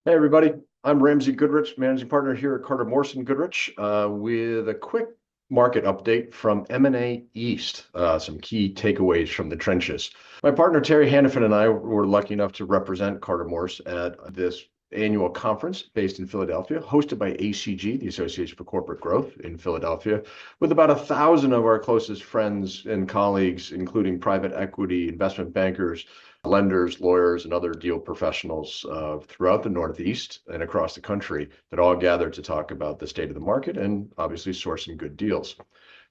Hey everybody, I'm Ramsey Goodrich, managing partner here at Carter Morrison Goodrich, with a quick market update from M&A East, some key takeaways from the trenches. My partner Terry Hannafin and I were lucky enough to represent Carter Morse at this annual conference based in Philadelphia, hosted by ACG, the Association for Corporate Growth in Philadelphia, with about 1,000 of our closest friends and colleagues, including private equity, investment bankers, lenders, lawyers, and other deal professionals throughout the Northeast and across the country that all gathered to talk about the state of the market and obviously source some good deals.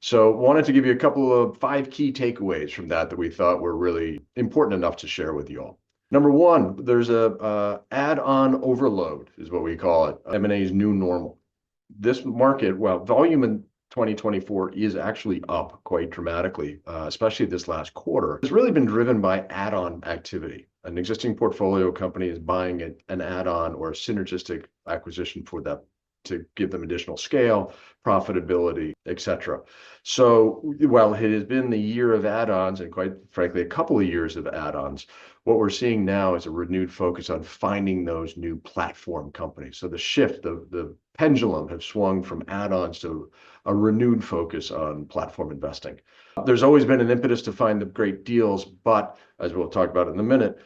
So wanted to give you a couple of 5 key takeaways from that we thought were really important enough to share with you all. Number one, there's a add-on overload is what we call it, M&A's new normal. This market, well, volume in 2024 is actually up quite dramatically, especially this last quarter. It's really been driven by add-on activity. An existing portfolio company is buying an add-on or a synergistic acquisition for that to give them additional scale, profitability, etc. So while it has been the year of add-ons and quite frankly, a couple of years of add-ons, what we're seeing now is a renewed focus on finding those new platform companies. So the shift, the pendulum have swung from add-ons to a renewed focus on platform investing. There's always been an impetus to find the great deals, but as we'll talk about in a minute,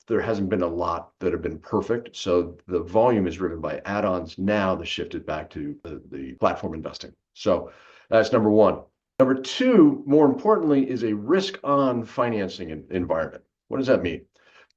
there hasn't been a lot that have been perfect. So the volume is driven by add-ons. Now the shift is back to the platform investing. So that's number one. Number two, more importantly, is a risk-on financing environment. What does that mean?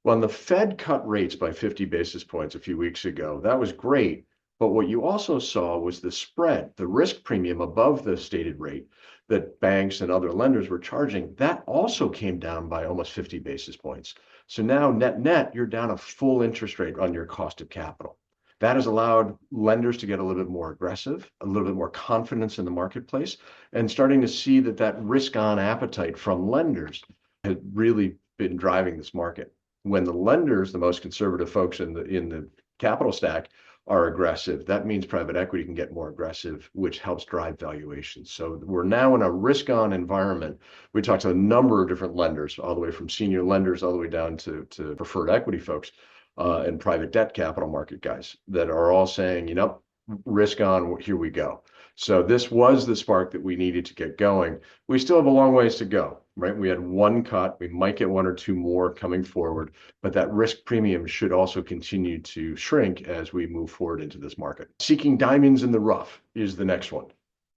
When the Fed cut rates by 50 basis points a few weeks ago, that was great. But what you also saw was the spread, the risk premium above the stated rate that banks and other lenders were charging. That also came down by almost 50 basis points. So now net, you're down a full interest rate on your cost of capital. That has allowed lenders to get a little bit more aggressive, a little bit more confidence in the marketplace, and starting to see that risk-on appetite from lenders has really been driving this market. When the lenders, the most conservative folks in the capital stack, are aggressive, that means private equity can get more aggressive, which helps drive valuations. So we're now in a risk-on environment. We talked to a number of different lenders, all the way from senior lenders all the way down to preferred equity folks and private debt capital market guys that are all saying, risk on, here we go. So this was the spark that we needed to get going. We still have a long ways to go, right? We had one cut. We might get one or two more coming forward, but that risk premium should also continue to shrink as we move forward into this market. Seeking diamonds in the rough is the next one.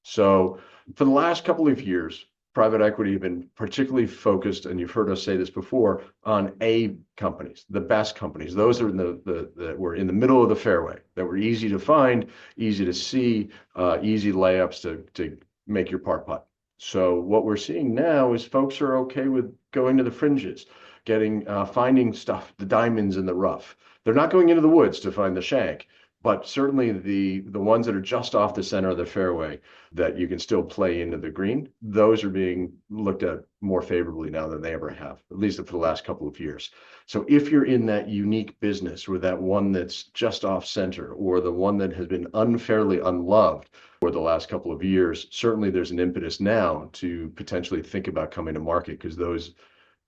So for the last couple of years, private equity have been particularly focused, and you've heard us say this before, on A companies, the best companies. Those are that were in the middle of the fairway, that were easy to find, easy to see, easy layups to make your par putt. So what we're seeing now is folks are okay with going to the fringes, finding stuff, the diamonds in the rough. They're not going into the woods to find the shank, but certainly the ones that are just off the center of the fairway that you can still play into the green, those are being looked at more favorably now than they ever have, at least for the last couple of years. So if you're in that unique business or that one that's just off center or the one that has been unfairly unloved for the last couple of years, certainly there's an impetus now to potentially think about coming to market because those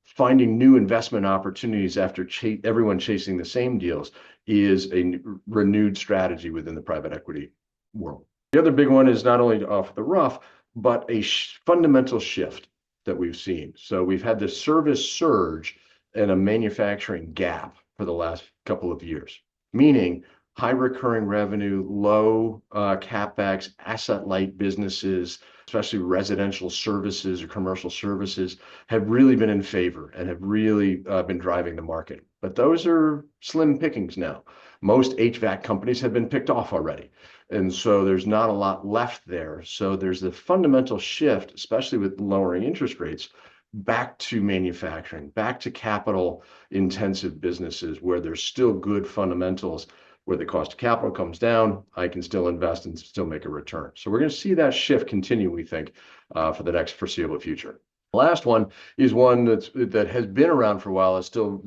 finding new investment opportunities after everyone chasing the same deals is a renewed strategy within the private equity world. The other big one is not only off the rough, but a fundamental shift that we've seen. So we've had this service surge and a manufacturing gap for the last couple of years, meaning high recurring revenue, low capex, asset-light businesses, especially residential services or commercial services, have really been in favor and have really been driving the market. But those are slim pickings now. Most HVAC companies have been picked off already. And so there's not a lot left there. So there's a fundamental shift, especially with lowering interest rates, back to manufacturing, back to capital intensive businesses where there's still good fundamentals, where the cost of capital comes down, I can still invest and still make a return. So we're going to see that shift continue, we think, for the next foreseeable future. The last one is one that has been around for a while, is still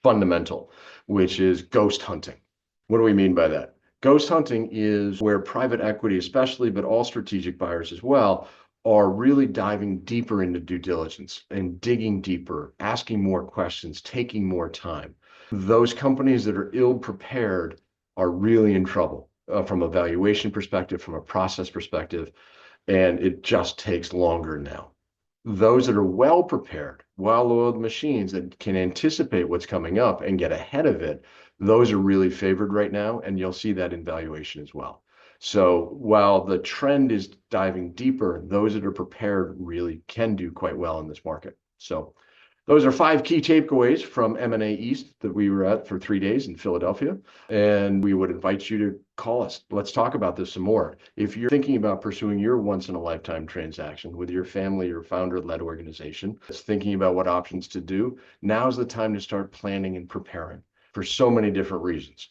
fundamental, which is ghost hunting. What do we mean by that? Ghost hunting is where private equity especially, but all strategic buyers as well, are really diving deeper into due diligence and digging deeper, asking more questions, taking more time. Those companies that are ill prepared are really in trouble from a valuation perspective, from a process perspective, and it just takes longer now. Those that are well prepared, well-oiled machines that can anticipate what's coming up and get ahead of it, those are really favored right now, and you'll see that in valuation as well. So while the trend is diving deeper, those that are prepared really can do quite well in this market. So those are 5 key takeaways from M&A East that we were at for 3 days in Philadelphia. And we would invite you to call us. Let's talk about this some more. If you're thinking about pursuing your once-in-a-lifetime transaction with your family or founder-led organization, that's thinking about what options to do, now's the time to start planning and preparing for so many different reasons.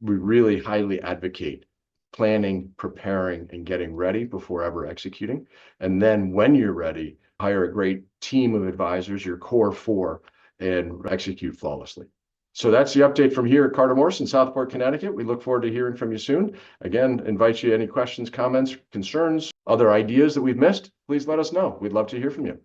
We really highly advocate planning, preparing, and getting ready before ever executing. And then when you're ready, hire a great team of advisors, your core 4, and execute flawlessly. So that's the update from here at Carter Morrison, Southport, Connecticut. We look forward to hearing from you soon. Again, invite you any questions, comments, concerns, other ideas that we've missed, please let us know. We'd love to hear from you.